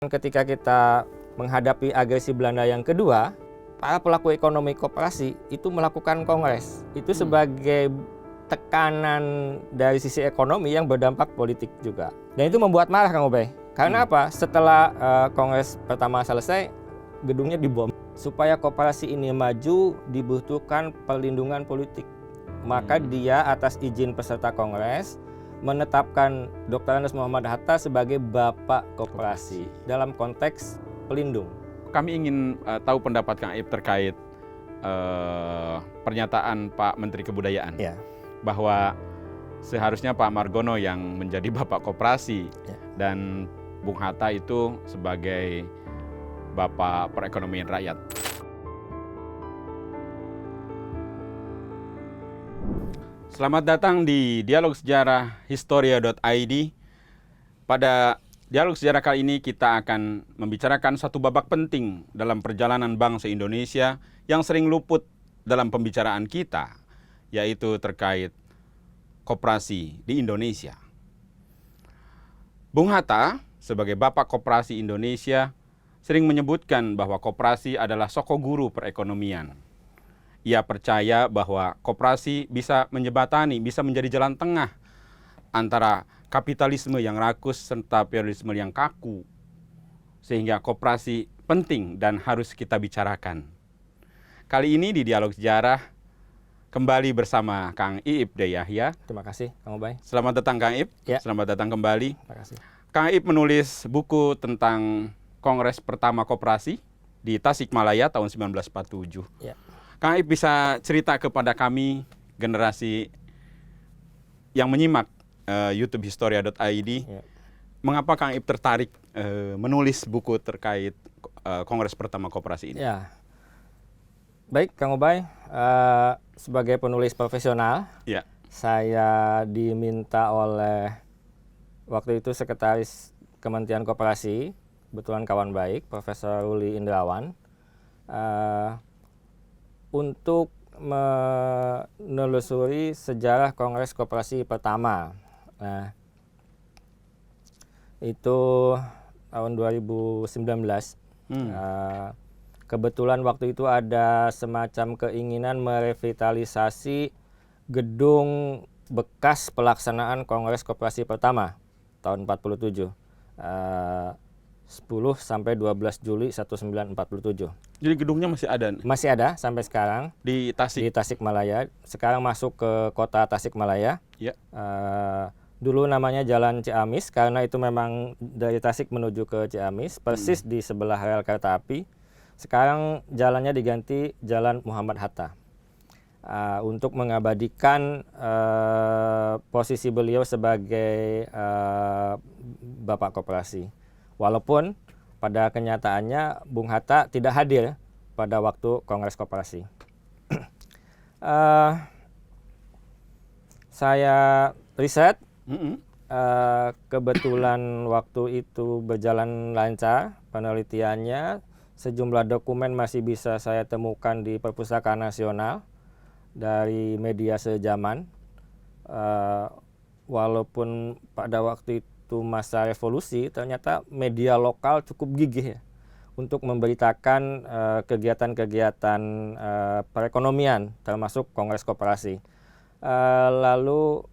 Ketika kita menghadapi agresi Belanda yang kedua, para pelaku ekonomi koperasi itu melakukan kongres. Itu sebagai tekanan dari sisi ekonomi yang berdampak politik juga. Dan itu membuat marah Kang Ubay. Karena apa? Setelah kongres pertama selesai, gedungnya dibom. Supaya koperasi ini maju dibutuhkan perlindungan politik. Maka dia atas izin peserta kongres menetapkan Dr. Andes Muhammad Hatta sebagai Bapak Koperasi dalam konteks pelindung. Kami ingin tahu pendapat Kang Aib terkait pernyataan Pak Menteri Kebudayaan bahwa seharusnya Pak Margono yang menjadi Bapak Koperasi dan Bung Hatta itu sebagai Bapak Perekonomian Rakyat. Selamat datang di Dialog Sejarah Historia.id. Pada Dialog Sejarah kali ini kita akan membicarakan satu babak penting dalam perjalanan bangsa Indonesia yang sering luput dalam pembicaraan kita, yaitu terkait koperasi di Indonesia. Bung Hatta sebagai Bapak Koperasi Indonesia sering menyebutkan bahwa koperasi adalah sokoguru perekonomian. Ia percaya bahwa koperasi bisa menjembatani, bisa menjadi jalan tengah antara kapitalisme yang rakus serta feodalisme yang kaku. Sehingga koperasi penting dan harus kita bicarakan. Kali ini di Dialog Sejarah kembali bersama Kang Iip D. Yahya. Terima kasih Kang Ubay. Selamat datang Kang Iip. Ya. Selamat datang kembali. Terima kasih. Kang Iip menulis buku tentang Kongres Pertama Koperasi di Tasikmalaya tahun 1947. Ya. Kang Aib bisa cerita kepada kami, generasi yang menyimak YouTube Historia.id, mengapa Kang Aib tertarik menulis buku terkait Kongres Pertama Koperasi ini? Ya. Baik Kang Ubay, sebagai penulis profesional, saya diminta oleh waktu itu Sekretaris Kementerian Koperasi, kebetulan kawan baik, Profesor Ruli Indrawan, untuk menelusuri sejarah Kongres Koperasi pertama. Nah, itu tahun 2019. Kebetulan waktu itu ada semacam keinginan merevitalisasi gedung bekas pelaksanaan Kongres Koperasi pertama tahun 47. 10 sampai 12 Juli 1947. Jadi gedungnya masih ada? Masih ada sampai sekarang. Di Tasikmalaya. Sekarang masuk ke kota Tasikmalaya. Ya. Dulu namanya Jalan Ciamis karena itu memang dari Tasik menuju ke Ciamis, persis di sebelah rel kereta api. Sekarang jalannya diganti Jalan Muhammad Hatta. Untuk mengabadikan posisi beliau sebagai Bapak Koperasi. Walaupun pada kenyataannya Bung Hatta tidak hadir pada waktu Kongres Koperasi. Saya riset, kebetulan waktu itu berjalan lancar penelitiannya. Sejumlah dokumen masih bisa saya temukan di Perpustakaan Nasional dari media sejaman. Walaupun pada waktu itu masa revolusi, ternyata media lokal cukup gigih ya untuk memberitakan kegiatan-kegiatan perekonomian termasuk Kongres Koperasi. Lalu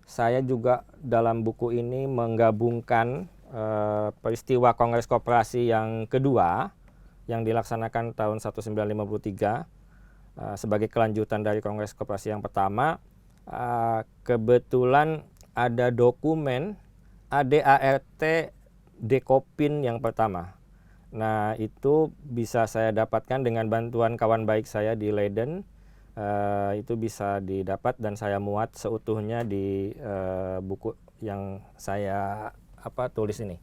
saya juga dalam buku ini menggabungkan peristiwa Kongres Koperasi yang kedua yang dilaksanakan tahun 1953 sebagai kelanjutan dari Kongres Koperasi yang pertama. Kebetulan ada dokumen ADART Dekopin yang pertama. Nah, itu bisa saya dapatkan dengan bantuan kawan baik saya di Leiden. Itu bisa didapat dan saya muat seutuhnya di buku yang saya tulis ini.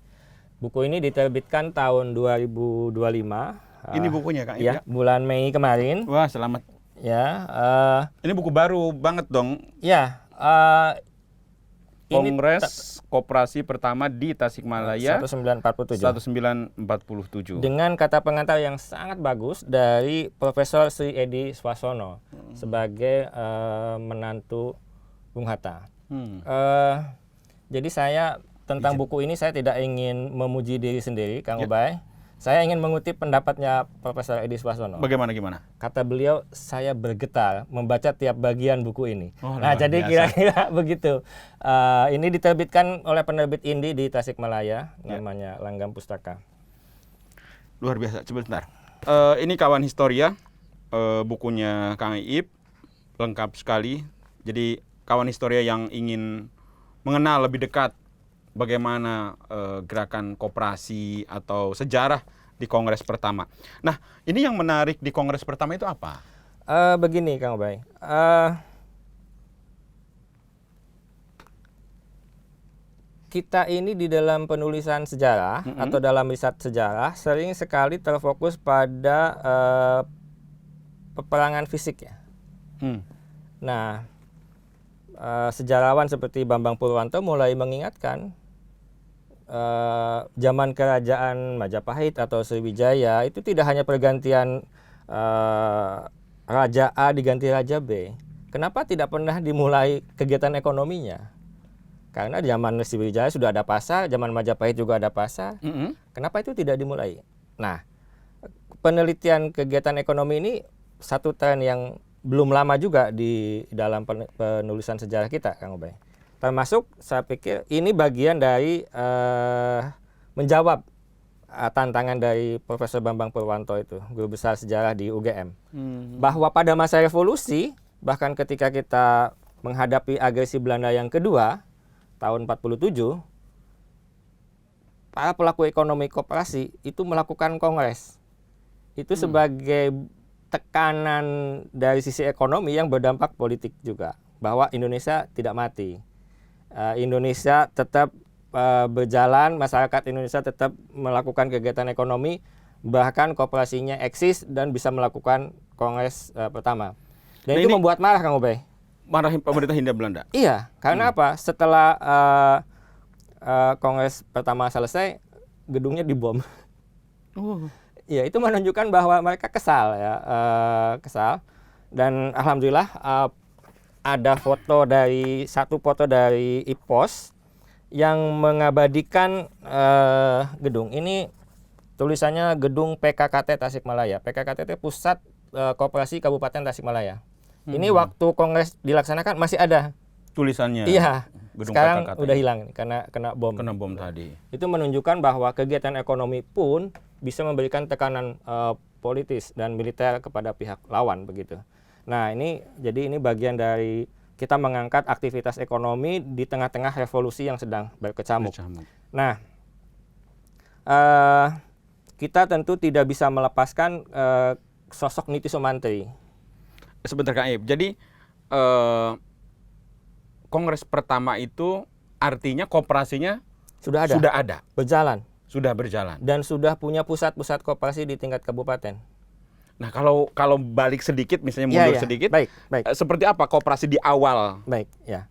Buku ini diterbitkan tahun 2025. Ini bukunya Kang Iip, ya, bulan Mei kemarin. Wah, selamat. Ya. Ini buku baru banget dong. Ya. Kongres Koperasi pertama di Tasikmalaya 1947. Dengan kata pengantar yang sangat bagus dari Profesor Sri Edi Swasono sebagai menantu Bung Hatta. Jadi saya tentang izin. buku ini saya tidak ingin memuji diri sendiri, Kang Ya. Ubay. Saya ingin mengutip pendapatnya Profesor Edi Swassono. Gimana? Kata beliau, saya bergetar membaca tiap bagian buku ini. Oh, Nah, luar jadi biasa. kira-kira begitu. Ini diterbitkan oleh penerbit Indi di Tasikmalaya, Ya. namanya Langgam Pustaka. Luar biasa. Sebentar. Ini Kawan Historia, bukunya Kang Iip, lengkap sekali. Jadi Kawan Historia yang ingin mengenal lebih dekat bagaimana gerakan koperasi atau sejarah di Kongres pertama. Nah, ini yang menarik di Kongres pertama itu apa? Begini, Kang Ubay. Kita ini di dalam penulisan sejarah atau dalam riset sejarah sering sekali terfokus pada peperangan fisik ya. Nah, sejarawan seperti Bambang Purwanto mulai mengingatkan zaman kerajaan Majapahit atau Sriwijaya itu tidak hanya pergantian Raja A diganti Raja B. Kenapa tidak pernah dimulai kegiatan ekonominya? Karena zaman Sriwijaya sudah ada pasar, zaman Majapahit juga ada pasar. Kenapa itu tidak dimulai? Nah, penelitian kegiatan ekonomi ini satu tren yang belum lama juga di dalam penulisan sejarah kita, Kang Ubay. Termasuk saya pikir ini bagian dari menjawab tantangan dari Profesor Bambang Purwanto itu, guru besar sejarah di UGM. Bahwa pada masa revolusi, bahkan ketika kita menghadapi agresi Belanda yang kedua, tahun 47, para pelaku ekonomi koperasi itu melakukan kongres. Itu sebagai tekanan dari sisi ekonomi yang berdampak politik juga, bahwa Indonesia tidak mati. Indonesia tetap berjalan, masyarakat Indonesia tetap melakukan kegiatan ekonomi, bahkan koperasinya eksis dan bisa melakukan kongres pertama. Dan itu membuat marah, Kang Ubay. Marahin pemerintah Hindia Belanda? Iya, karena apa? Setelah kongres pertama selesai, gedungnya dibom. Ya, itu menunjukkan bahwa mereka kesal ya, kesal. Dan alhamdulillah ada satu foto dari IPOS yang mengabadikan gedung. Ini tulisannya Gedung PKKT Tasikmalaya. PKKT itu Pusat Koperasi Kabupaten Tasikmalaya. Ini waktu kongres dilaksanakan masih ada Tulisannya. Iya. Gedung Sekarang PKKT. udah hilang karena kena bom. Kena bom tadi. Itu menunjukkan bahwa kegiatan ekonomi pun bisa memberikan tekanan politis dan militer kepada pihak lawan begitu. Nah, jadi ini bagian dari kita mengangkat aktivitas ekonomi di tengah-tengah revolusi yang sedang berkecamuk. Nah, kita tentu tidak bisa melepaskan sosok Niti Sumantri. Sebentar Kak Iip. Jadi kongres pertama itu artinya koperasinya Sudah ada. Berjalan. Sudah berjalan. Dan sudah punya pusat-pusat koperasi di tingkat kabupaten. Nah, kalau balik sedikit, misalnya mundur sedikit, baik. Seperti apa koperasi di awal? Baik, ya.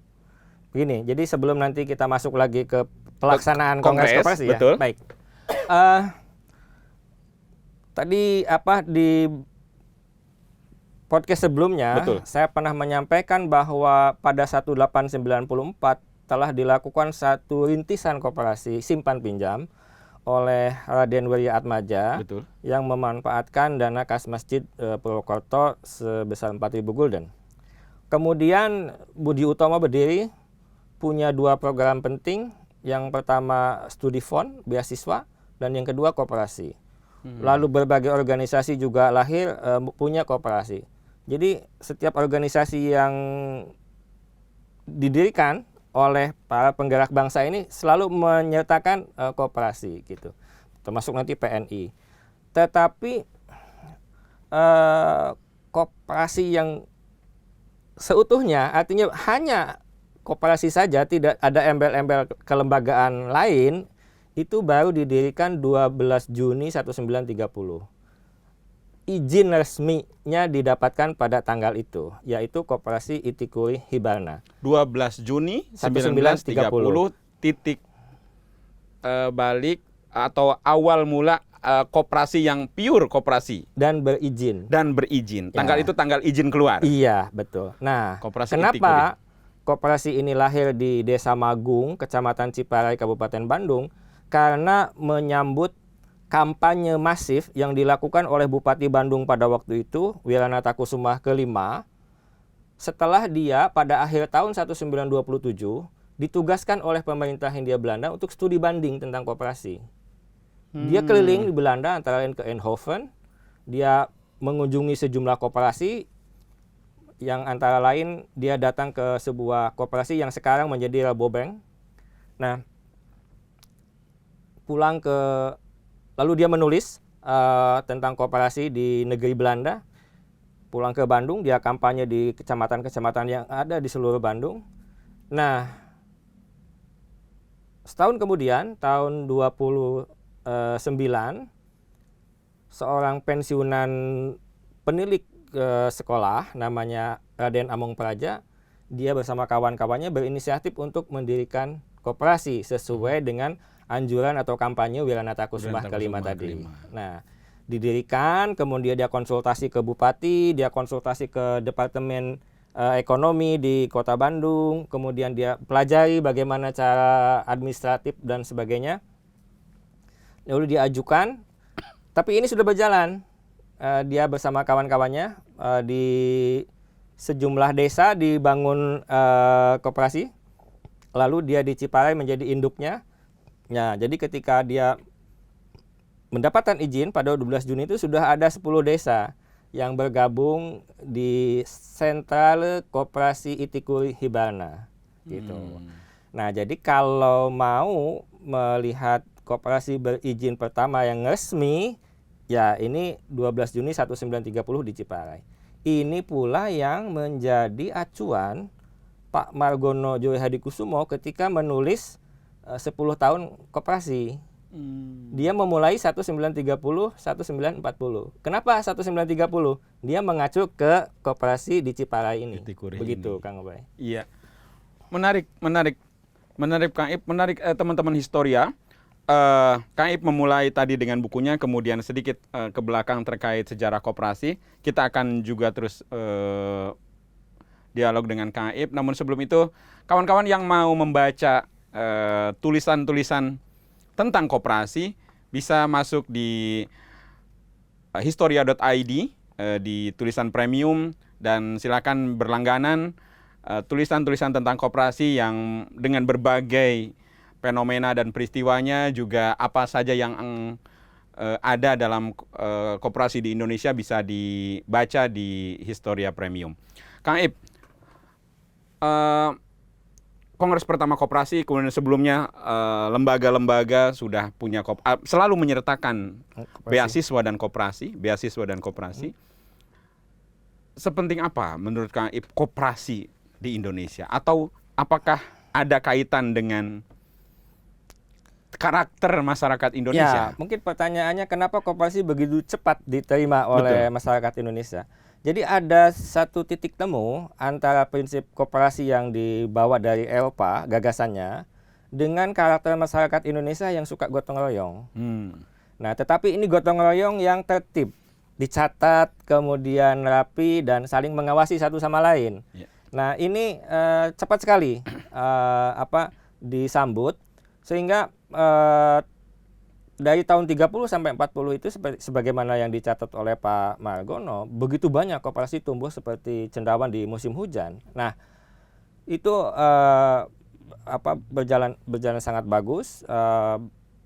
Begini, jadi sebelum nanti kita masuk lagi ke pelaksanaan kongres koperasi betul. Ya. Baik. Tadi di podcast sebelumnya, saya pernah menyampaikan bahwa pada 1894 telah dilakukan satu rintisan koperasi simpan pinjam oleh Raden Wirya Atmaja. Betul. Yang memanfaatkan dana kas masjid Purwokerto sebesar 4.000 gulden. Kemudian Budi Utomo berdiri, punya dua program penting. Yang pertama studi fund, beasiswa, dan yang kedua koperasi. Lalu berbagai organisasi juga lahir punya koperasi. Jadi setiap organisasi yang didirikan oleh para penggerak bangsa ini selalu menyertakan koperasi gitu, termasuk nanti PNI. Tetapi koperasi yang seutuhnya, artinya hanya koperasi saja, tidak ada embel-embel kelembagaan lain, itu baru didirikan 12 Juni 1930. Izin resminya didapatkan pada tanggal itu, yaitu Koperasi Itikuri Hibarna. 12 Juni 1930 titik balik atau awal mula koperasi yang pure koperasi. Dan berizin. Tanggal itu tanggal izin keluar. Iya, betul. Nah, Koperasi kenapa koperasi ini lahir di Desa Magung, Kecamatan Ciparai, Kabupaten Bandung, karena menyambut kampanye masif yang dilakukan oleh Bupati Bandung pada waktu itu, Wiranata Kusuma kelima, setelah dia pada akhir tahun 1927 ditugaskan oleh pemerintah Hindia Belanda untuk studi banding tentang koperasi. Dia keliling di Belanda antara lain ke Eindhoven, dia mengunjungi sejumlah koperasi, yang antara lain dia datang ke sebuah koperasi yang sekarang menjadi Rabobank. Nah, lalu dia menulis tentang koperasi di negeri Belanda. Pulang ke Bandung, dia kampanye di kecamatan-kecamatan yang ada di seluruh Bandung. Nah, setahun kemudian, tahun 29, seorang pensiunan penilik sekolah namanya Raden Among Praja, dia bersama kawan-kawannya berinisiatif untuk mendirikan koperasi sesuai dengan anjuran atau kampanye Wiranata Kusuma kelima tadi. Nah, didirikan, kemudian dia konsultasi ke bupati, dia konsultasi ke departemen ekonomi di Kota Bandung, kemudian dia pelajari bagaimana cara administratif dan sebagainya. Lalu diajukan, tapi ini sudah berjalan. Dia bersama kawan-kawannya di sejumlah desa dibangun koperasi. Lalu dia di Ciparai menjadi induknya. Nah, jadi ketika dia mendapatkan izin pada 12 Juni itu sudah ada 10 desa yang bergabung di Sentral Koperasi Itikuri Hibarna gitu. Nah, jadi kalau mau melihat koperasi berizin pertama yang resmi, ya ini 12 Juni 1930 di Ciparai. Ini pula yang menjadi acuan Pak Margono Djoyo Hadikusumo ketika menulis 10 tahun koperasi. Dia memulai 1930, 1940. Kenapa 1930? Dia mengacu ke koperasi di Ciparai ini. Begitu, Kang Ubay. Iya. Menarik Kang Ip, menarik teman-teman historia. Kang Ip memulai tadi dengan bukunya, kemudian sedikit ke belakang terkait sejarah koperasi. Kita akan juga terus dialog dengan Kang Ip. Namun sebelum itu, kawan-kawan yang mau membaca tulisan-tulisan tentang koperasi bisa masuk di historia.id di tulisan premium, dan silakan berlangganan tulisan-tulisan tentang koperasi yang dengan berbagai fenomena dan peristiwanya, juga apa saja yang ada dalam koperasi di Indonesia bisa dibaca di Historia Premium. Kang Ip, Kongres pertama koperasi, kemudian sebelumnya lembaga-lembaga sudah punya selalu menyertakan beasiswa dan koperasi. Sepenting apa menurut Kang Ip koperasi di Indonesia? Atau apakah ada kaitan dengan karakter masyarakat Indonesia? Ya, mungkin pertanyaannya kenapa koperasi begitu cepat diterima oleh masyarakat Indonesia? Jadi ada satu titik temu antara prinsip koperasi yang dibawa dari Eropa, gagasannya, dengan karakter masyarakat Indonesia yang suka gotong royong. Nah, tetapi ini gotong royong yang tertib, dicatat, kemudian rapi, dan saling mengawasi satu sama lain. Nah, ini cepat sekali disambut, sehingga dari tahun 30 sampai 40 itu sebagaimana yang dicatat oleh Pak Margono, begitu banyak koperasi tumbuh seperti cendawan di musim hujan. Nah, itu berjalan sangat bagus.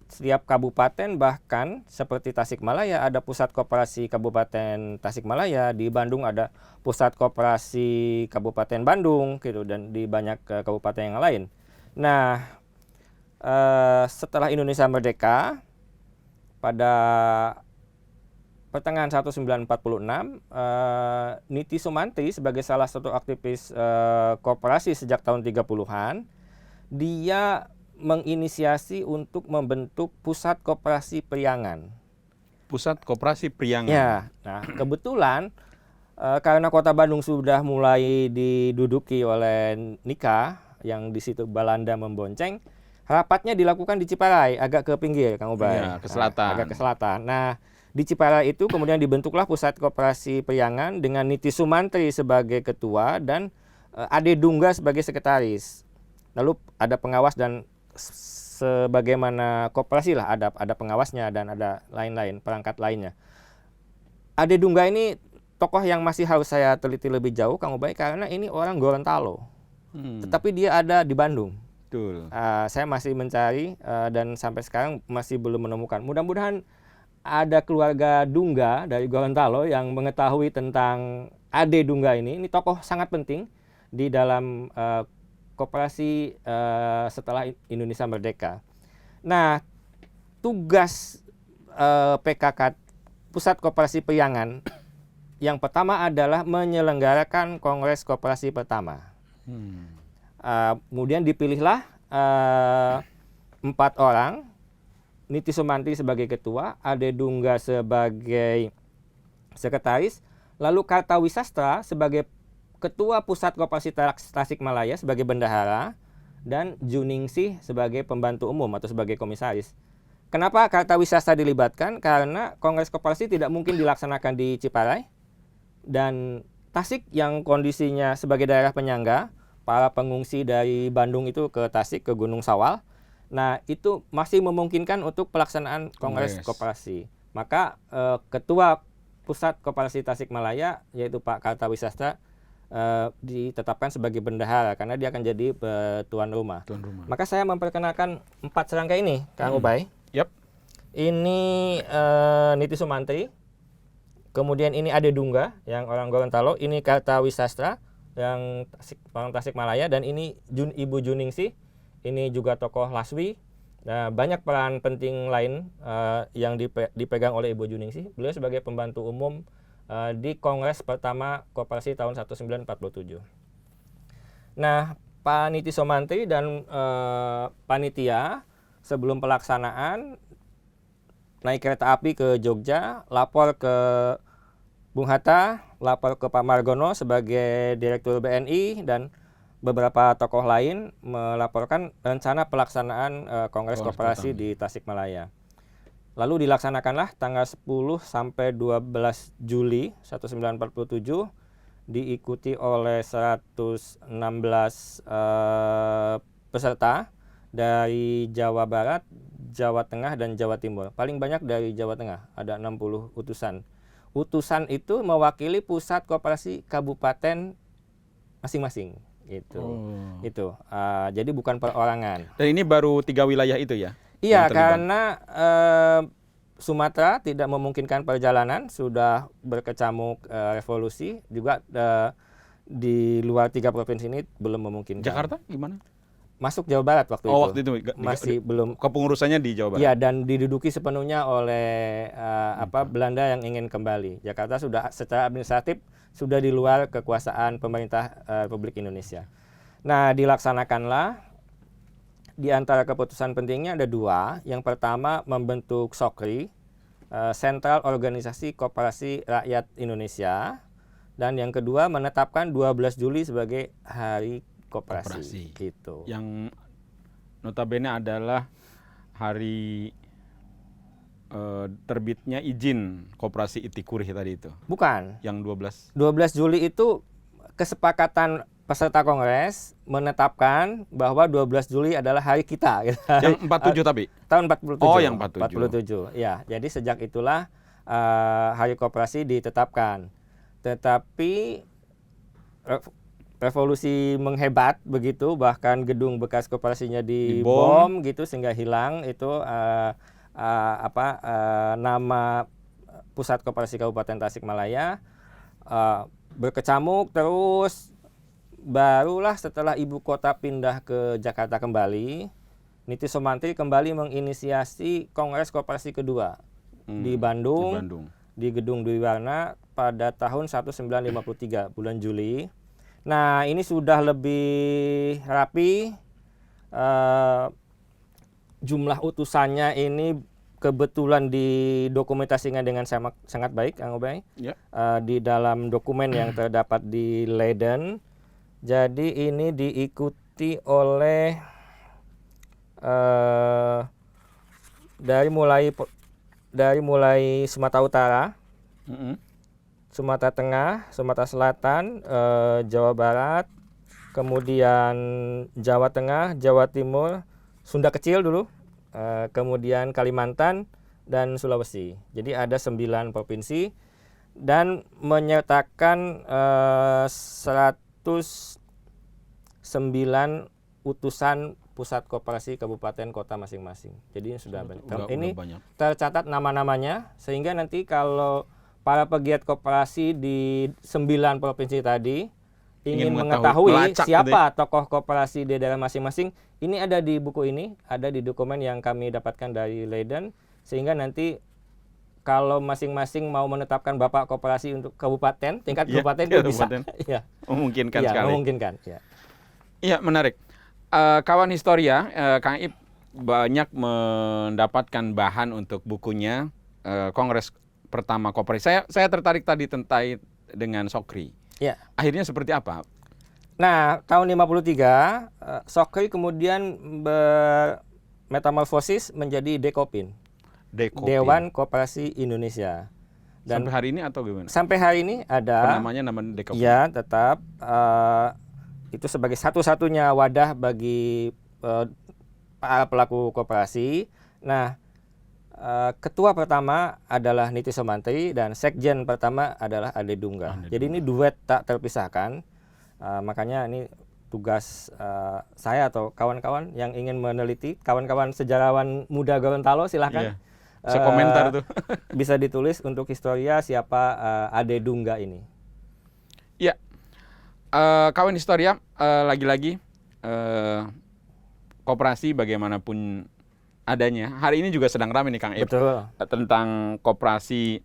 Setiap kabupaten, bahkan seperti Tasikmalaya ada pusat koperasi Kabupaten Tasikmalaya, di Bandung ada pusat koperasi Kabupaten Bandung gitu, dan di banyak kabupaten yang lain. Nah, setelah Indonesia merdeka pada pertengahan 1946, Niti Sumantri sebagai salah satu aktivis koperasi sejak tahun 30-an, dia menginisiasi untuk membentuk Pusat Koperasi Priangan. Pusat Koperasi Priangan. Ya, nah kebetulan karena Kota Bandung sudah mulai diduduki oleh Nika, yang di situ Belanda membonceng, rapatnya dilakukan di Ciparai, agak ke pinggir, Kang Ubay. Ya, ke selatan. Agak ke selatan. Nah, di Ciparai itu kemudian dibentuklah Pusat Koperasi Priangan dengan Niti Sumantri sebagai ketua, dan Ade Dungga sebagai sekretaris. Lalu ada pengawas dan sebagaimana koperasi lah, ada pengawasnya dan ada lain-lain perangkat lainnya. Ade Dungga ini tokoh yang masih harus saya teliti lebih jauh, Kang Ubay, karena ini orang Gorontalo, tetapi dia ada di Bandung. Betul. Saya masih mencari dan sampai sekarang masih belum menemukan. Mudah-mudahan ada keluarga Dungga dari Gorontalo yang mengetahui tentang Ade Dungga ini. Ini tokoh sangat penting di dalam koperasi setelah Indonesia merdeka. Nah, tugas PKK Pusat Koperasi Priangan yang pertama adalah menyelenggarakan Kongres Koperasi pertama. Kemudian dipilihlah 4 orang, Niti Sumantri sebagai ketua, Ade Dungga sebagai sekretaris, lalu Kartawisastra sebagai ketua Pusat Koperasi Tasikmalaya sebagai bendahara, dan Juningsih sebagai pembantu umum atau sebagai komisaris. Kenapa Kartawisastra dilibatkan? Karena Kongres Koperasi tidak mungkin dilaksanakan di Ciparai, dan Tasik yang kondisinya sebagai daerah penyangga, para pengungsi dari Bandung itu ke Tasik, ke Gunung Sawal. Nah, itu masih memungkinkan untuk pelaksanaan Kongres Koperasi. Maka Ketua Pusat Koperasi Tasikmalaya, yaitu Pak Kartawisastra, ditetapkan sebagai bendahara karena dia akan jadi tuan rumah. Maka saya memperkenalkan 4 serangkai ini, Kang Ubay. Yap. Ini Niti Sumantri, kemudian ini Ade Dungga yang orang Gorontalo, ini Kartawisastra yang orang Tasikmalaya, dan ini Ibu Juningsih, ini juga tokoh Laswi. Nah, banyak peran penting lain yang dipegang oleh Ibu Juningsih. Beliau sebagai pembantu umum di Kongres pertama Koperasi tahun 1947. Nah, Pak Niti Sumantri dan panitia sebelum pelaksanaan naik kereta api ke Jogja, lapor ke Bung Hatta, lapor ke Pak Margono sebagai Direktur BNI, dan beberapa tokoh lain melaporkan rencana pelaksanaan Kongres Koperasi di Tasikmalaya. Lalu dilaksanakanlah tanggal 10 sampai 12 Juli 1947, diikuti oleh 116 peserta dari Jawa Barat, Jawa Tengah, dan Jawa Timur. Paling banyak dari Jawa Tengah, ada 60 utusan. Utusan itu mewakili pusat koperasi kabupaten masing-masing. Itu. Jadi bukan perorangan. Dan ini baru 3 wilayah itu ya? Iya, karena Sumatera tidak memungkinkan perjalanan, sudah berkecamuk revolusi, juga di luar 3 provinsi ini belum memungkinkan. Jakarta gimana? Masuk Jawa Barat waktu itu. Waktu itu masih belum. Kepengurusannya di Jawa Barat. Iya, dan diduduki sepenuhnya oleh Belanda yang ingin kembali. Jakarta sudah secara administratif sudah di luar kekuasaan pemerintah Republik Indonesia. Nah, dilaksanakanlah. Di antara keputusan pentingnya ada 2. Yang pertama membentuk SOKRI, Sentral Organisasi Koperasi Rakyat Indonesia, dan yang kedua menetapkan 12 Juli sebagai Hari Koperasi. Gitu. Yang notabene adalah hari terbitnya izin koperasi Itikurih tadi itu. Bukan. Yang 12 Juli itu kesepakatan peserta Kongres menetapkan bahwa 12 Juli adalah hari kita. Yang 47 tapi? Tahun 47. Oh, yang 47. Ya, jadi sejak itulah Hari Koperasi ditetapkan. Tetapi revolusi menghebat begitu, bahkan gedung bekas koperasinya dibom gitu sehingga hilang itu nama Pusat Koperasi Kabupaten Tasikmalaya. Berkecamuk terus. Barulah setelah ibu kota pindah ke Jakarta kembali, Niti Sumantri kembali menginisiasi Kongres Koperasi kedua di Bandung, di Gedung Dwi Warna pada tahun 1953 bulan Juli. Nah, ini sudah lebih rapi, jumlah utusannya ini kebetulan didokumentasikan dengan sangat baik, Kang Ubay. Ya. Di dalam dokumen yang terdapat di Leiden. Jadi ini diikuti oleh dari mulai Sumatera Utara, Sumatera Tengah, Sumatera Selatan, Jawa Barat, kemudian Jawa Tengah, Jawa Timur, Sunda Kecil dulu, kemudian Kalimantan dan Sulawesi. Jadi ada 9 provinsi dan menyertakan 109 utusan pusat koperasi kabupaten kota masing-masing. Jadi ini sudah banyak. Ini banyak. tercatat nama-namanya sehingga nanti kalau para pegiat koperasi di 9 provinsi tadi ingin mengetahui siapa tokoh koperasi di daerah masing-masing, ini ada di buku ini, ada di dokumen yang kami dapatkan dari Leiden, sehingga nanti kalau masing-masing mau menetapkan bapak koperasi untuk kabupaten, tingkat kabupaten itu bisa. Ya. Memungkinkan ya, sekali. Memungkinkan. Ya. Iya, menarik. Kawan Historia, Kang Ip banyak mendapatkan bahan untuk bukunya Kongres Pertama Koperasi. Saya tertarik tadi tentang dengan Sokri. Ya. Akhirnya seperti apa? Nah, tahun 53 Sokri kemudian bermetamorfosis menjadi Dekopin. Dewan Koperasi Indonesia. Dan sampai hari ini atau gimana? Sampai hari ini ada. Namanya nama Dekopin. Ya, tetap. Itu sebagai satu-satunya wadah bagi para pelaku koperasi. Nah, ketua pertama adalah Niti Somantri dan sekjen pertama adalah Ade Dungga. Jadi ini duet tak terpisahkan. Makanya ini tugas saya atau kawan-kawan yang ingin meneliti, kawan-kawan sejarawan muda Gorontalo silahkan. Sekomentar tuh. Bisa ditulis untuk Historia siapa Ade Dungga ini. Ya, kawan Historia, lagi-lagi koperasi bagaimanapun adanya. Hari ini juga sedang ramai nih Kang Ip. Betul. Tentang koperasi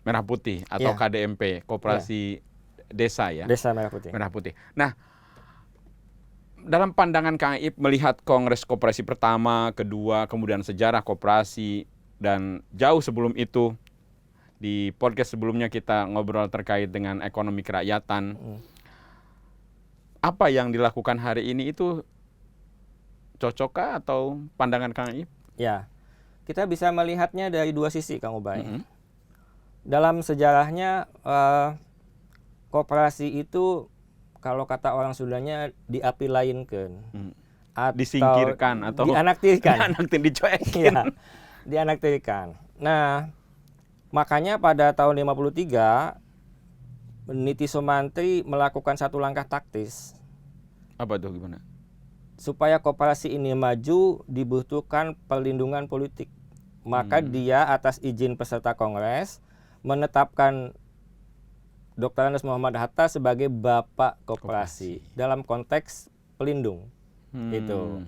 Merah Putih atau KDMP, koperasi desa ya. Desa Merah Putih. Merah Putih. Nah, dalam pandangan Kang Ip melihat Kongres Koperasi pertama, kedua, kemudian sejarah koperasi dan jauh sebelum itu di podcast sebelumnya kita ngobrol terkait dengan ekonomi kerakyatan. Apa yang dilakukan hari ini itu cocokkah atau pandangan Kang Ip? Ya, kita bisa melihatnya dari dua sisi, Kang Ubay. Dalam sejarahnya, koperasi itu kalau kata orang Sundanya diapilainkeun, atau disingkirkan atau dianaktirikan, dicuekin. Ya, dianaktirikan. Nah, makanya pada tahun 53 Niti Somantri melakukan satu langkah taktis. Apa tuh, gimana? Supaya koperasi ini maju dibutuhkan perlindungan politik. Maka dia atas izin peserta kongres menetapkan Dr. Andes Muhammad Hatta sebagai Bapak Koperasi dalam konteks pelindung. Itu.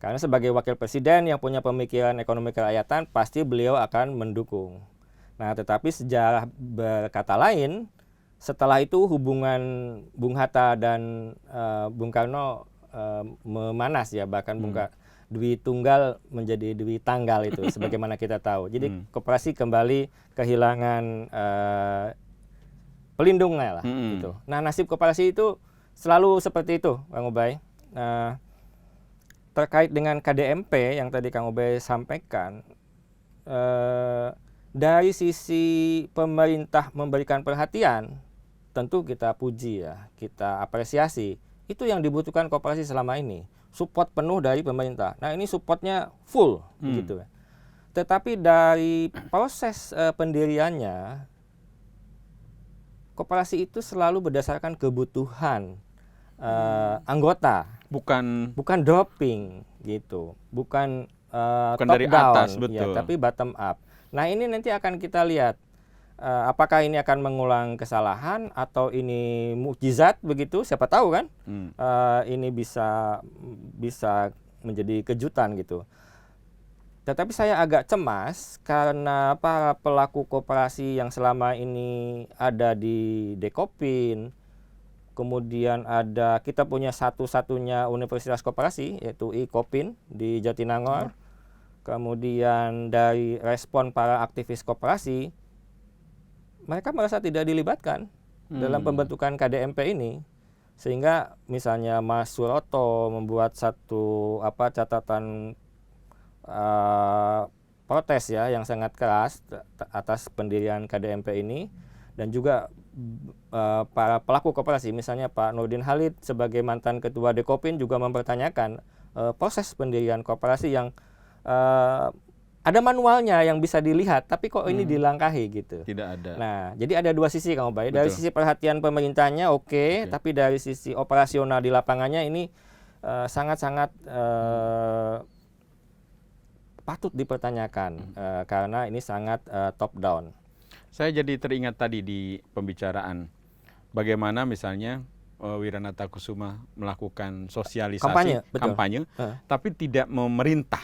Karena sebagai wakil presiden yang punya pemikiran ekonomi kerakyatan pasti beliau akan mendukung. Nah, tetapi sejarah berkata lain, setelah itu hubungan Bung Hatta dan Bung Karno memanas ya, bahkan Dwi Tunggal menjadi Dwi Tanggal itu sebagaimana kita tahu. Jadi koperasi kembali kehilangan pelindungnya lah gitu. Nah, nasib koperasi itu selalu seperti itu, Kang Ubay. Terkait dengan KDMP yang tadi Kang Ubay sampaikan, dari sisi pemerintah memberikan perhatian, tentu kita puji ya, kita apresiasi. Itu yang dibutuhkan koperasi selama ini, support penuh dari pemerintah. Nah, ini supportnya full gitu. Tetapi dari proses pendiriannya, koperasi itu selalu berdasarkan kebutuhan anggota, bukan doping gitu, bukan top dari down, atas, betul. ya, tapi bottom up. Nah, ini nanti akan kita lihat apakah ini akan mengulang kesalahan atau ini mukjizat begitu, siapa tahu kan. Ini bisa menjadi kejutan gitu. Tetapi saya agak cemas karena para pelaku koperasi yang selama ini ada di Dekopin, kemudian kita punya satu-satunya universitas koperasi yaitu IKOPIN di Jatinangor. Kemudian dari respon para aktivis koperasi, mereka merasa tidak dilibatkan dalam pembentukan KDMP ini, sehingga misalnya Mas Suroto membuat satu catatan protes ya yang sangat keras atas pendirian KDMP ini, dan juga para pelaku koperasi, misalnya Pak Nurdin Halid sebagai mantan ketua Dekopin juga mempertanyakan proses pendirian koperasi yang ada manualnya yang bisa dilihat, tapi kok ini dilangkahi gitu. Tidak ada. Nah, jadi ada dua sisi Kang Ubay. Dari sisi perhatian pemerintahnya oke, tapi dari sisi operasional di lapangannya ini sangat-sangat patut dipertanyakan karena ini sangat top down. Saya jadi teringat tadi di pembicaraan bagaimana misalnya Wiranata Kusuma melakukan sosialisasi kampanye tapi tidak memerintah.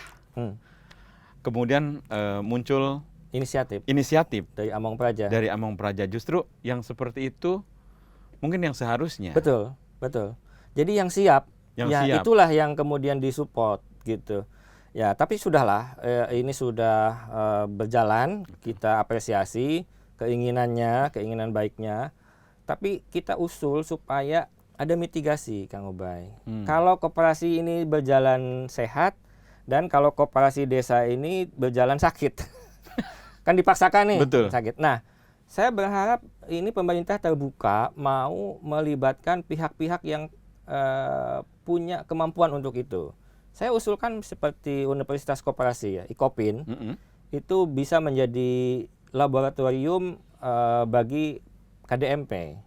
Kemudian muncul inisiatif dari Among Praja. Dari Among Praja, justru yang seperti itu mungkin yang seharusnya. Betul. Jadi yang siap, itulah yang kemudian disupport gitu. Ya, tapi sudahlah, ini sudah berjalan, kita apresiasi keinginan baiknya, tapi kita usul supaya ada mitigasi, Kang Ubay. Kalau koperasi ini berjalan sehat, dan kalau koperasi desa ini berjalan sakit, kan dipaksakan nih. Betul. Sakit. Nah, saya berharap ini pemerintah terbuka mau melibatkan pihak-pihak yang punya kemampuan untuk itu. Saya usulkan seperti Universitas Koperasi ya, IKOPIN, itu bisa menjadi laboratorium bagi KDMP.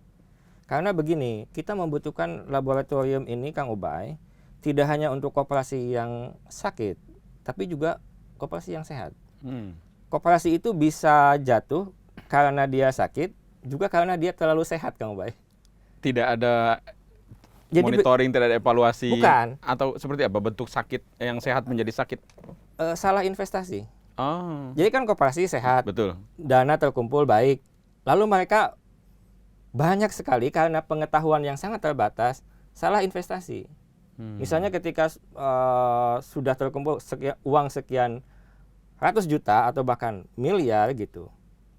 Karena begini, kita membutuhkan laboratorium ini, Kang Ubay, tidak hanya untuk koperasi yang sakit, tapi juga koperasi yang sehat. Koperasi itu bisa jatuh karena dia sakit, juga karena dia terlalu sehat, Kang Ubay. Tidak ada monitoring, tidak ada evaluasi. Bukan. Atau seperti apa bentuk sakit yang sehat menjadi sakit? Salah investasi. Oh. Jadi kan koperasi sehat, betul. Dana terkumpul baik, lalu mereka banyak sekali karena pengetahuan yang sangat terbatas, salah investasi. Misalnya ketika sudah terkumpul uang sekian ratus juta atau bahkan miliar gitu,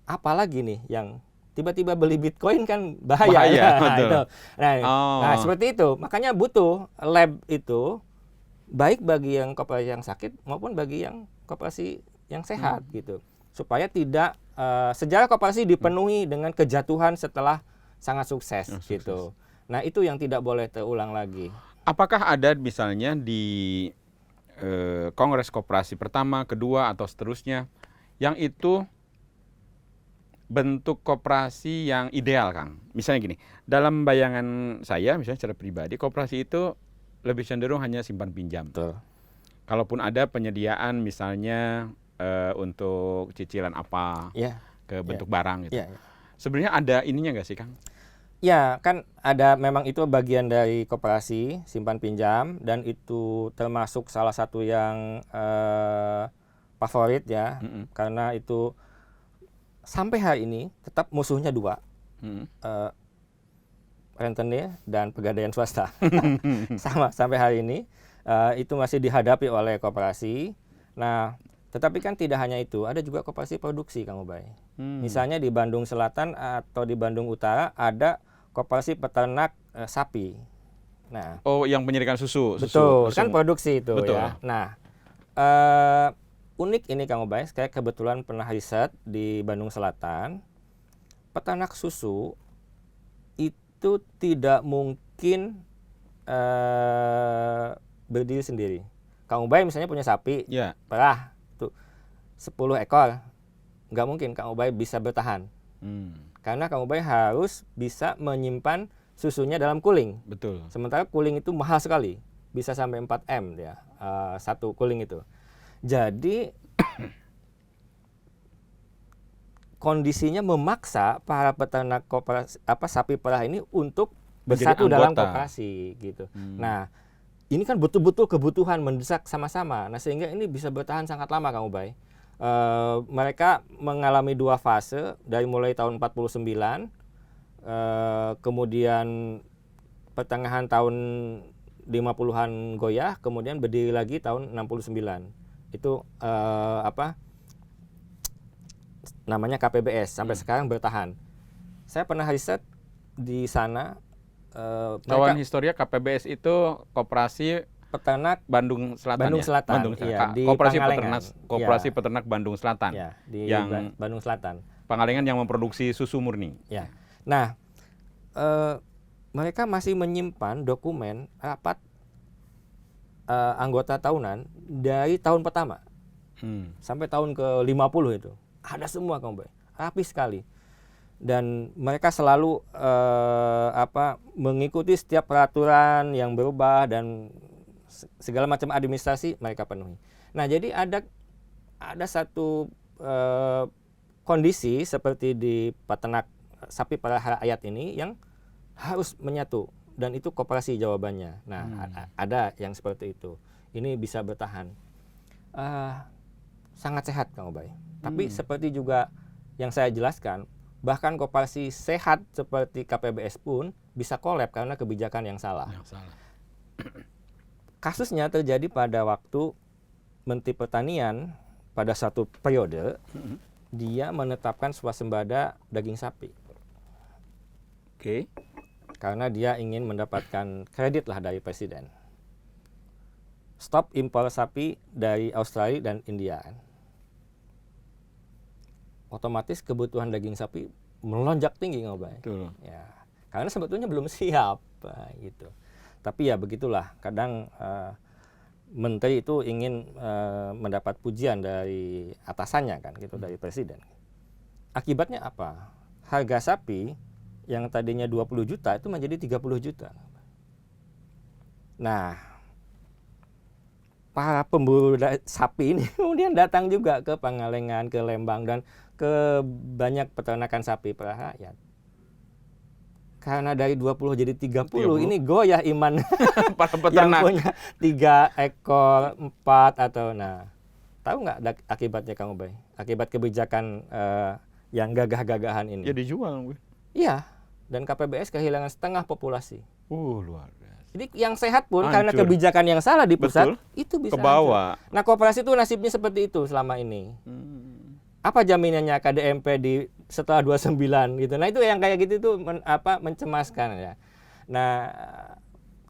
apalagi nih yang tiba-tiba beli Bitcoin kan bahaya ya. Betul. Nah, seperti itu. Makanya butuh lab itu baik bagi yang koperasi yang sakit maupun bagi yang koperasi yang sehat gitu. Supaya tidak sejarah koperasi dipenuhi dengan kejatuhan setelah sangat sukses gitu. Nah, itu yang tidak boleh terulang lagi. Apakah ada misalnya di Kongres Koperasi pertama, kedua atau seterusnya yang itu bentuk koperasi yang ideal, Kang? Misalnya gini, dalam bayangan saya misalnya secara pribadi, koperasi itu lebih cenderung hanya simpan pinjam. Betul. Kalaupun ada penyediaan misalnya untuk cicilan apa ke bentuk barang gitu. Sebenarnya ada ininya nggak sih, Kang? Ya, kan ada, memang itu bagian dari koperasi simpan pinjam, dan itu termasuk salah satu yang favorit ya, karena itu sampai hari ini tetap musuhnya dua, rentenir dan pegadaian swasta. Sama sampai hari ini itu masih dihadapi oleh koperasi. Nah, tetapi kan tidak hanya itu, ada juga koperasi produksi, Kang Ubay. Misalnya di Bandung Selatan atau di Bandung Utara ada koperasi peternak sapi. Nah, yang penyediaan susu. Betul, kan produksi itu. Betul. Ya. Nah, unik ini, Kang Ubay, saya kebetulan pernah riset di Bandung Selatan. Peternak susu itu tidak mungkin berdiri sendiri. Kang Ubay misalnya punya sapi, perah tuh 10 ekor, nggak mungkin Kang Ubay bisa bertahan. Karena Kang Ubay harus bisa menyimpan susunya dalam cooling. Betul. Sementara cooling itu mahal sekali, bisa sampai 4M ya, satu cooling itu. Jadi kondisinya memaksa para peternak koperasi, sapi perah ini untuk bersatu dalam koperasi gitu. Nah, ini kan betul-betul kebutuhan mendesak sama-sama. Nah, sehingga ini bisa bertahan sangat lama, Kang Ubay. Mereka mengalami dua fase dari mulai tahun 49, kemudian pertengahan tahun 50-an goyah, kemudian berdiri lagi tahun 69. Itu namanya KPBS, sampai sekarang bertahan. Saya pernah riset di sana. Kawan Historia, KPBS itu koperasi peternak Bandung Selatan. Bandung Selatan. Iya, di koperasi peternak Bandung Selatan. Ya, di yang Bandung Selatan. Pangalengan yang memproduksi susu murni. Ya. Nah, mereka masih menyimpan dokumen rapat anggota tahunan dari tahun pertama sampai tahun ke-50 itu. Ada semua Kang Ubay, rapi sekali. Dan mereka selalu mengikuti setiap peraturan yang berubah dan segala macam administrasi mereka penuhi. Nah, jadi ada satu kondisi seperti di peternak sapi pelihara ayat ini yang harus menyatu, dan itu koperasi jawabannya. Nah, ada yang seperti itu. Ini bisa bertahan. Sangat sehat Kang Ubay. Tapi seperti juga yang saya jelaskan, bahkan koperasi sehat seperti KPBS pun bisa kolab karena kebijakan yang salah. Kasusnya terjadi pada waktu Menteri Pertanian pada satu periode, dia menetapkan swasembada daging sapi. Oke. Karena dia ingin mendapatkan kredit lah dari Presiden. Stop impor sapi dari Australia dan India. Otomatis kebutuhan daging sapi melonjak tinggi Kang Ubay. Ya, karena sebetulnya belum siap gitu. Tapi ya begitulah, kadang menteri itu ingin mendapat pujian dari atasannya kan gitu, dari presiden. Akibatnya apa? Harga sapi yang tadinya 20 juta itu menjadi 30 juta. Nah, para pemburu sapi ini kemudian datang juga ke Pangalengan, ke Lembang, dan ke banyak peternakan sapi per rakyat. Karena dari 20 jadi 30, ini goyah iman para peternak. yang punya 3 ekor, 4 atau tahu nggak akibatnya Kang Ubay? Akibat kebijakan yang gagah-gagahan ini. Ya dijual. Iya, dan KPBS kehilangan setengah populasi. Luar biasa. Jadi yang sehat pun Hancur. karena kebijakan yang salah di pusat, betul, itu bisa ke bawah. Nah, koperasi itu nasibnya seperti itu selama ini. Apa jaminannya KDMP setelah 29 gitu. Nah, itu yang kayak gitu itu mencemaskan ya. Nah,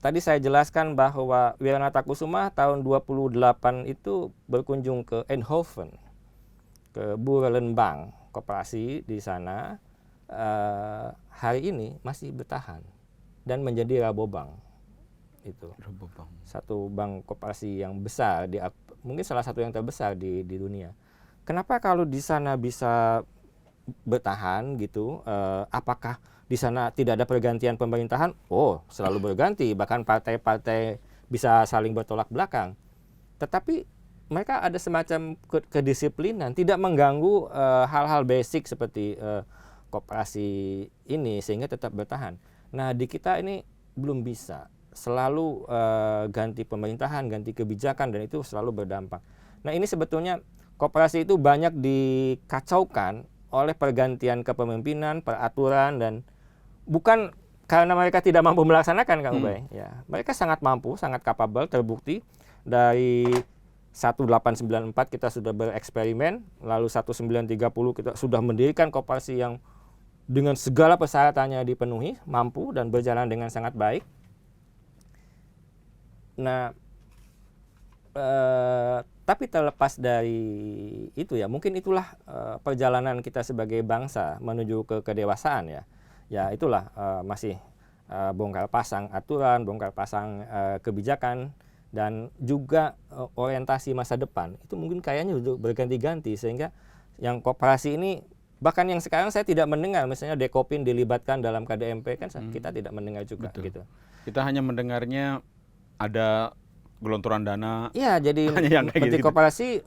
tadi saya jelaskan bahwa Wiranata Kusuma tahun 28 itu berkunjung ke Eindhoven, ke Boerenbank, koperasi di sana. Hari ini masih bertahan dan menjadi Rabobank. Itu satu bank koperasi yang besar, mungkin salah satu yang terbesar di dunia. Kenapa kalau di sana bisa bertahan gitu? Apakah di sana tidak ada pergantian pemerintahan? Oh, selalu berganti, bahkan partai-partai bisa saling bertolak belakang. Tetapi mereka ada semacam kedisiplinan, tidak mengganggu hal-hal basic seperti koperasi ini sehingga tetap bertahan. Nah, di kita ini belum bisa. Selalu ganti pemerintahan, ganti kebijakan, dan itu selalu berdampak. Nah, ini sebetulnya koperasi itu banyak dikacaukan oleh pergantian kepemimpinan, peraturan, dan bukan karena mereka tidak mampu melaksanakan Kang Ubay. Ya, mereka sangat mampu, sangat kapabel, terbukti dari 1894 kita sudah bereksperimen, lalu 1930 kita sudah mendirikan koperasi yang dengan segala persyaratannya dipenuhi, mampu dan berjalan dengan sangat baik. Nah, tapi terlepas dari itu ya, mungkin itulah perjalanan kita sebagai bangsa menuju ke kedewasaan ya. Ya itulah masih bongkar pasang aturan, bongkar pasang kebijakan, dan juga orientasi masa depan. Itu mungkin kayaknya berganti-ganti sehingga yang koperasi ini, bahkan yang sekarang saya tidak mendengar, misalnya Dekopin dilibatkan dalam KDMP kan kita tidak mendengar juga. Betul. Gitu. Kita hanya mendengarnya ada gelontoran dana. Iya, jadi Menteri Koperasi,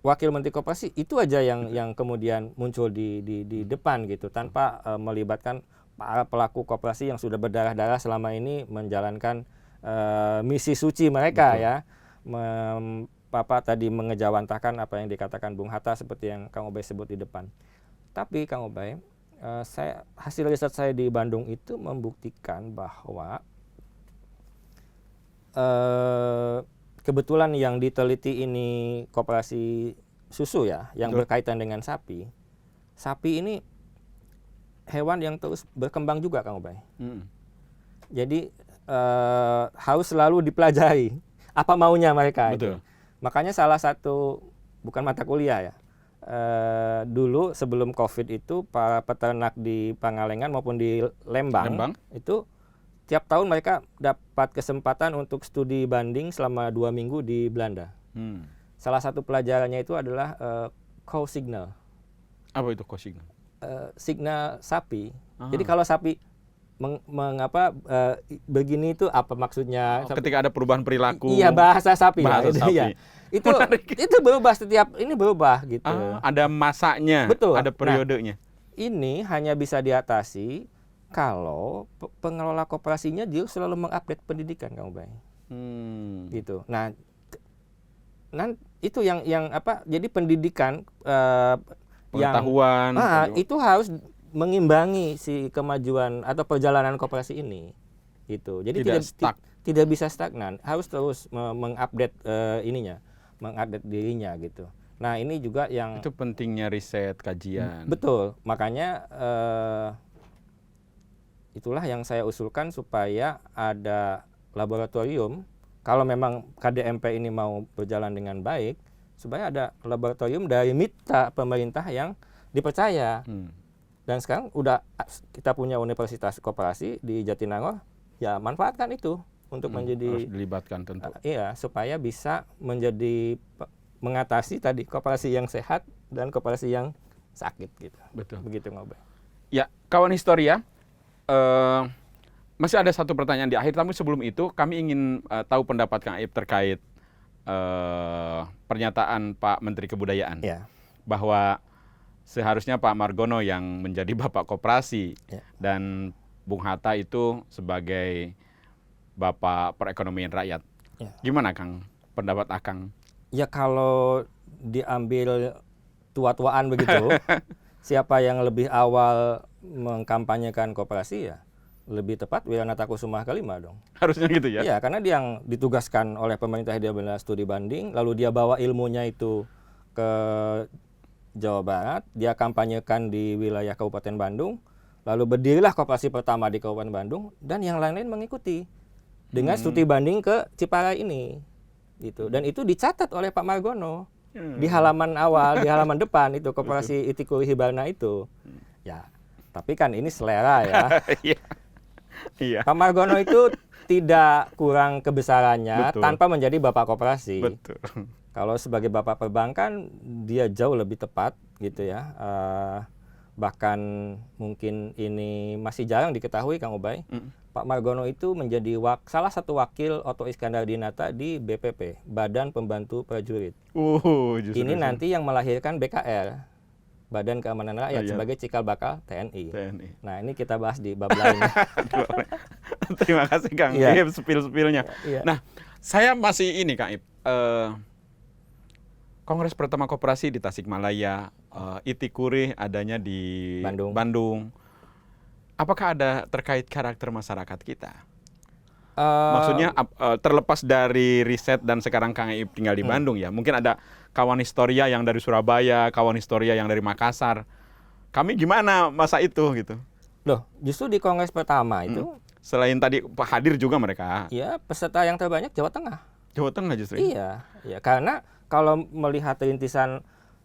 Wakil Menteri Koperasi itu aja yang kemudian muncul di depan gitu, tanpa melibatkan para pelaku koperasi yang sudah berdarah-darah selama ini menjalankan misi suci mereka. Betul. Ya. Tadi mengejawantahkan apa yang dikatakan Bung Hatta seperti yang Kang Ubay sebut di depan. Tapi Kang Ubay, hasil riset saya di Bandung itu membuktikan bahwa kebetulan yang diteliti ini koperasi susu ya, yang berkaitan dengan sapi. Sapi ini hewan yang terus berkembang juga Kang Ubay. Jadi harus selalu dipelajari apa maunya mereka. Betul. Itu. Makanya salah satu, bukan mata kuliah ya, dulu sebelum COVID itu para peternak di Pangalengan maupun di Lembang itu tiap tahun mereka dapat kesempatan untuk studi banding selama 2 minggu di Belanda. Salah satu pelajarannya itu adalah cow signal. Apa itu cow signal? Signal sapi. Jadi kalau sapi mengapa begini itu apa maksudnya? Ketika ada perubahan perilaku. Iya, bahasa sapi. Bahasa sapi. Iya. Itu berubah ini berubah gitu. Ada masanya, betul. Ada periodenya. Nah, ini hanya bisa diatasi kalau pengelola koperasinya dia selalu mengupdate pendidikan, Kang Ubay. Gitu. Nah, itu yang apa? Jadi pendidikan pengetahuan itu harus mengimbangi si kemajuan atau perjalanan koperasi ini. Gitu. Jadi tidak bisa stagnan, harus terus mengupdate mengupdate dirinya gitu. Nah, ini juga yang itu pentingnya riset, kajian. Betul. Makanya itulah yang saya usulkan supaya ada laboratorium kalau memang KDMP ini mau berjalan dengan baik, supaya ada laboratorium dari mitra pemerintah yang dipercaya. Dan sekarang kita punya universitas koperasi di Jatinangor, ya manfaatkan itu untuk menjadi harus dilibatkan tentu. Iya, supaya bisa mengatasi tadi koperasi yang sehat dan koperasi yang sakit gitu. Betul. Begitu ngobrol. Ya, kawan Historia, masih ada satu pertanyaan di akhir, tapi sebelum itu kami ingin tahu pendapat Kang Aib terkait pernyataan Pak Menteri Kebudayaan. Ya. Bahwa seharusnya Pak Margono yang menjadi Bapak Koperasi dan Bung Hatta itu sebagai Bapak Perekonomian Rakyat. Ya. Gimana Kang pendapat Akang? Ya kalau diambil tua-tuaan begitu, siapa yang lebih awal mengkampanyekan koperasi ya lebih tepat Wiranata Kusuma kelima dong. Harusnya gitu ya? Iya, karena dia yang ditugaskan oleh pemerintah Hindia Belanda studi banding, lalu dia bawa ilmunya itu ke Jawa Barat, dia kampanyekan di wilayah Kabupaten Bandung, lalu berdirilah koperasi pertama di Kabupaten Bandung, dan yang lain-lain mengikuti dengan studi banding ke Ciparai ini, gitu. Dan itu dicatat oleh Pak Margono di halaman awal, di halaman depan itu koperasi Itikuri Hibarna itu. Ya, tapi kan ini selera ya. Iya. Pak Margono itu tidak kurang kebesarannya tanpa menjadi Bapak Koperasi. Betul. Kalau sebagai Bapak Perbankan dia jauh lebih tepat gitu ya. Bahkan mungkin ini masih jarang diketahui Kang Ubay. Pak Margono itu menjadi salah satu wakil Otto Iskandar Dinata di BPP, Badan Pembantu Prajurit. Ini nanti yang melahirkan BKR, Badan Keamanan Rakyat, sebagai cikal bakal TNI. Nah, ini kita bahas di bab lain. Terima kasih Kang Ib, spill-spillnya. Nah, saya masih ini Kang Ib. Kongres pertama koperasi di Tasikmalaya, Itikuri adanya di Bandung. Apakah ada terkait karakter masyarakat kita? Maksudnya terlepas dari riset dan sekarang Kang Ib tinggal di Bandung ya, mungkin ada kawan Historia yang dari Surabaya, kawan Historia yang dari Makassar. Kami gimana masa itu gitu? Loh, justru di kongres pertama itu selain tadi hadir juga mereka. Iya, peserta yang terbanyak Jawa Tengah. Jawa Tengah justru. Iya, karena kalau melihat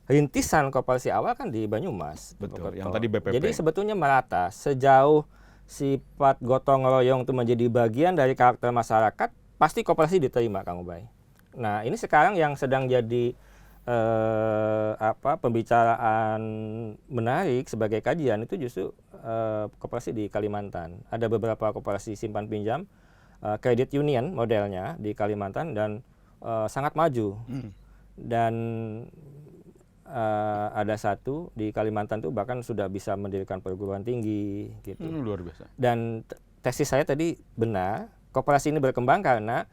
rintisan koperasi awal kan di Banyumas. Betul, yang tadi BPP. Jadi sebetulnya merata. Sejauh sifat gotong royong itu menjadi bagian dari karakter masyarakat, pasti koperasi diterima Kang Ubay. Nah, ini sekarang yang sedang jadi pembicaraan menarik sebagai kajian itu justru koperasi di Kalimantan. Ada beberapa koperasi simpan pinjam, credit union modelnya di Kalimantan dan sangat maju. Dan ada satu di Kalimantan tuh bahkan sudah bisa mendirikan perguruan tinggi gitu. Luar biasa. Dan tesis saya tadi benar, koperasi ini berkembang karena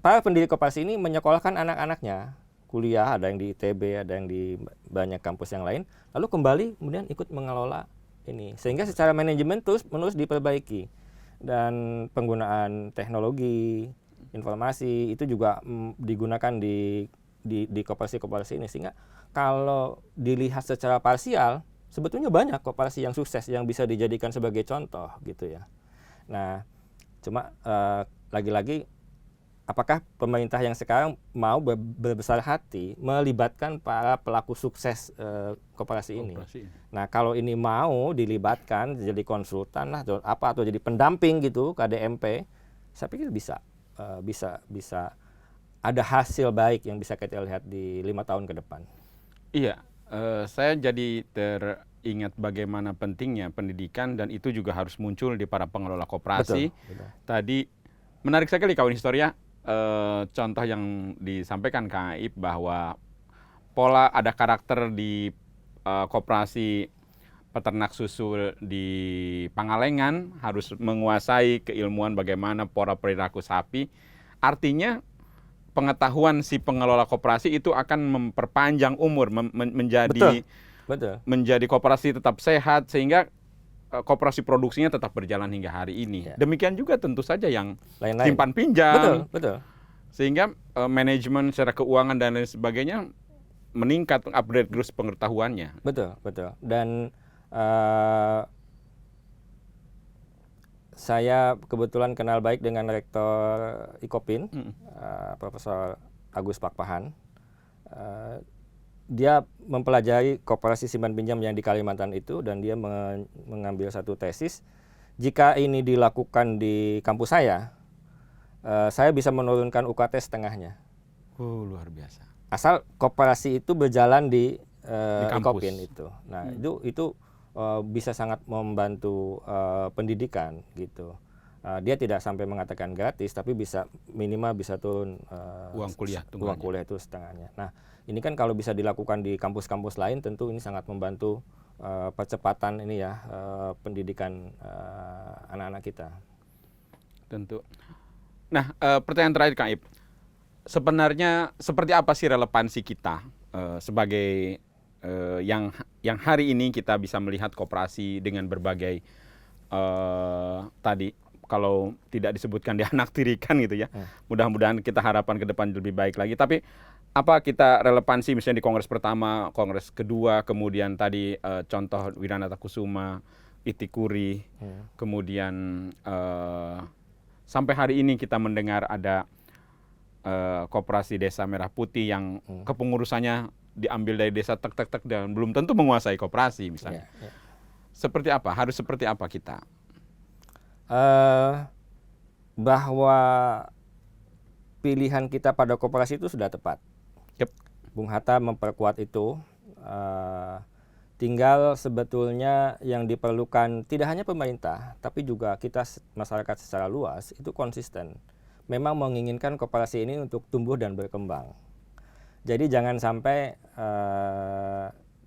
para pendiri koperasi ini menyekolahkan anak-anaknya kuliah, ada yang di ITB, ada yang di banyak kampus yang lain, lalu kembali kemudian ikut mengelola ini, sehingga secara manajemen terus menerus diperbaiki, dan penggunaan teknologi informasi itu juga digunakan di koperasi-koperasi ini, sehingga kalau dilihat secara parsial sebetulnya banyak koperasi yang sukses yang bisa dijadikan sebagai contoh gitu ya. Nah, cuma lagi-lagi apakah pemerintah yang sekarang mau berbesar hati melibatkan para pelaku sukses koperasi ini. Nah, kalau ini mau dilibatkan jadi konsultan lah atau jadi pendamping gitu KDMP, saya pikir bisa ada hasil baik yang bisa kita lihat di 5 tahun ke depan. Iya, saya jadi teringat bagaimana pentingnya pendidikan, dan itu juga harus muncul di para pengelola koperasi. Betul. Tadi menarik sekali kawan Historia, contoh yang disampaikan Kang Aib bahwa pola ada karakter di koperasi peternak susu di Pangalengan harus menguasai keilmuan bagaimana pola perilaku sapi. Artinya pengetahuan si pengelola koperasi itu akan memperpanjang umur, menjadi koperasi tetap sehat, sehingga koperasi produksinya tetap berjalan hingga hari ini. Ya. Demikian juga tentu saja yang simpan pinjam. Betul. Sehingga manajemen secara keuangan dan lain sebagainya meningkat, upgrade terus pengetahuannya. Betul. Dan saya kebetulan kenal baik dengan Rektor IKOPIN, Profesor Agus Pakpahan. Dia mempelajari koperasi simpan pinjam yang di Kalimantan itu, dan dia mengambil satu tesis. Jika ini dilakukan di kampus saya bisa menurunkan UKT setengahnya. Luar biasa. Asal koperasi itu berjalan di IKOPIN itu. Nah, itu bisa sangat membantu pendidikan gitu. Dia tidak sampai mengatakan gratis, tapi minimal bisa turun uang kuliah itu setengahnya. Nah, ini kan kalau bisa dilakukan di kampus-kampus lain, tentu ini sangat membantu percepatan ini ya pendidikan anak-anak kita. Tentu. Nah, pertanyaan terakhir Kang Ib, sebenarnya seperti apa sih relevansi kita sebagai yang hari ini kita bisa melihat koperasi dengan berbagai tadi kalau tidak disebutkan dianaktirikan gitu ya. Mudah-mudahan kita harapan ke depan lebih baik lagi. Tapi apa kita relevansi misalnya di Kongres pertama, Kongres kedua, kemudian tadi contoh Wiranata Kusuma, Itikuri, kemudian sampai hari ini kita mendengar ada koperasi Desa Merah Putih yang kepengurusannya diambil dari desa tek dan belum tentu menguasai koperasi misalnya. Seperti apa? Harus seperti apa kita? Bahwa pilihan kita pada koperasi itu sudah tepat. Bung Hatta memperkuat itu. Tinggal sebetulnya yang diperlukan tidak hanya pemerintah, tapi juga kita masyarakat secara luas itu konsisten. Memang menginginkan koperasi ini untuk tumbuh dan berkembang. Jadi jangan sampai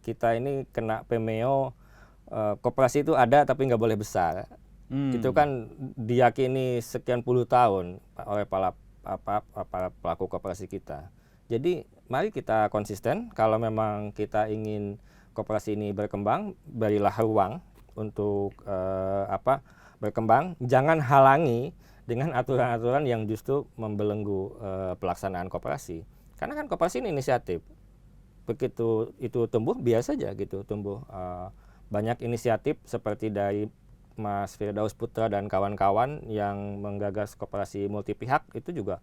kita ini kena pemeo, koperasi itu ada tapi nggak boleh besar. Itu kan diyakini sekian puluh tahun oleh para pelaku koperasi kita. Jadi mari kita konsisten. Kalau memang kita ingin koperasi ini berkembang, berilah ruang untuk berkembang. Jangan halangi dengan aturan-aturan yang justru membelenggu pelaksanaan koperasi. Karena kan koperasi ini inisiatif. Begitu itu tumbuh, biasa saja gitu tumbuh. Banyak inisiatif seperti dari Mas Firdaus Putra dan kawan-kawan yang menggagas koperasi multi pihak, itu juga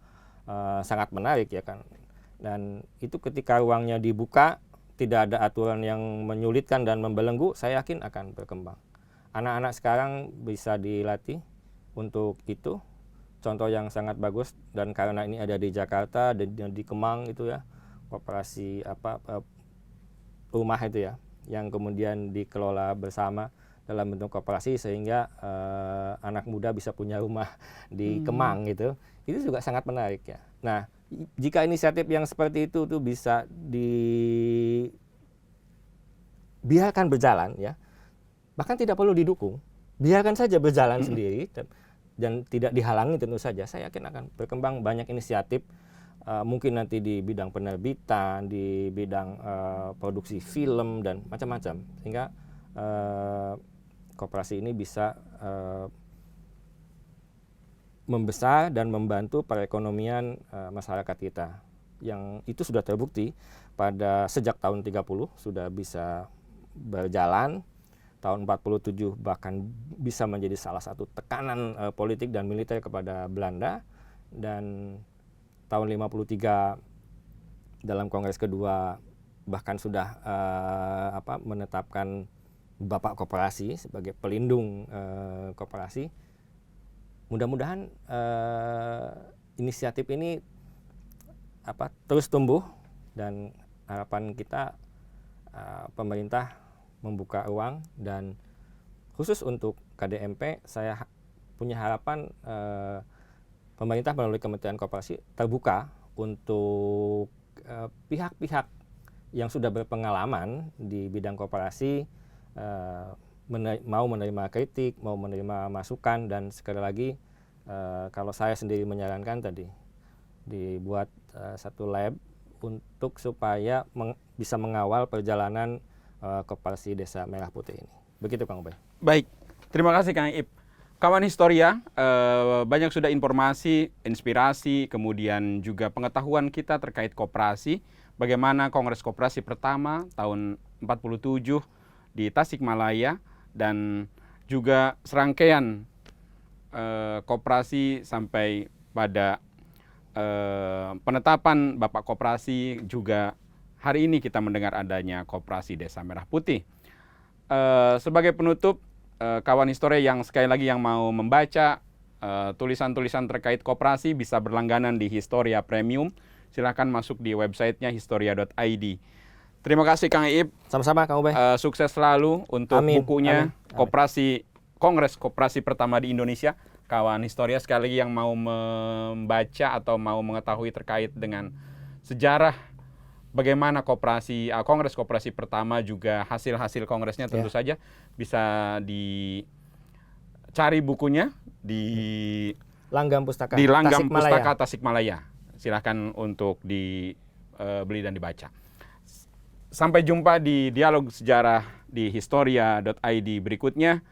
sangat menarik ya kan. Dan itu ketika ruangnya dibuka, tidak ada aturan yang menyulitkan dan membelenggu, saya yakin akan berkembang. Anak-anak sekarang bisa dilatih untuk itu. Contoh yang sangat bagus, dan karena ini ada di Jakarta dan di Kemang itu ya, koperasi rumah itu ya, yang kemudian dikelola bersama dalam bentuk koperasi, sehingga anak muda bisa punya rumah di Kemang gitu. Itu juga sangat menarik ya. Nah, jika inisiatif yang seperti itu tuh bisa dibiarkan berjalan ya, bahkan tidak perlu didukung, biarkan saja berjalan sendiri dan tidak dihalangi, tentu saja saya yakin akan berkembang banyak inisiatif, mungkin nanti di bidang penerbitan, di bidang produksi film dan macam-macam, sehingga koperasi ini bisa membesar dan membantu perekonomian masyarakat kita, yang itu sudah terbukti sejak tahun 30 sudah bisa berjalan. Tahun 47 bahkan bisa menjadi salah satu tekanan politik dan militer kepada Belanda, dan tahun 53 dalam Kongres kedua bahkan sudah menetapkan Bapak Koperasi sebagai pelindung koperasi. Mudah-mudahan inisiatif ini terus tumbuh, dan harapan kita pemerintah membuka ruang, dan khusus untuk KDMP saya punya harapan pemerintah melalui Kementerian Koperasi terbuka untuk pihak-pihak yang sudah berpengalaman di bidang koperasi, mau menerima kritik, mau menerima masukan, dan sekali lagi kalau saya sendiri menyarankan tadi dibuat satu lab untuk supaya bisa mengawal perjalanan koperasi Desa Merah Putih ini. Begitu Kang Ubay. Baik, terima kasih Kang Ip. Kawan Historia, banyak sudah informasi, inspirasi, kemudian juga pengetahuan kita terkait koperasi. Bagaimana Kongres Koperasi pertama tahun 47 di Tasikmalaya, dan juga serangkaian koperasi sampai pada penetapan Bapak Koperasi. Juga hari ini kita mendengar adanya Koperasi Desa Merah Putih. Sebagai penutup, kawan Historia yang sekali lagi yang mau membaca tulisan-tulisan terkait koperasi bisa berlangganan di Historia Premium. Silahkan masuk di websitenya historia.id. Terima kasih Kang Ip. Sama-sama Kang Ubay. Sukses selalu untuk bukunya. Amin. Koperasi, Kongres Koperasi pertama di Indonesia. Kawan Historia sekali lagi yang mau membaca atau mau mengetahui terkait dengan sejarah bagaimana Kongres Koperasi pertama, juga hasil-hasil kongresnya, tentu saja bisa dicari bukunya di Langgam Pustaka Tasikmalaya. Silahkan untuk dibeli dan dibaca. Sampai jumpa di dialog sejarah di historia.id berikutnya.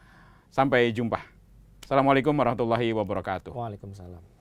Sampai jumpa. Assalamualaikum warahmatullahi wabarakatuh. Waalaikumsalam.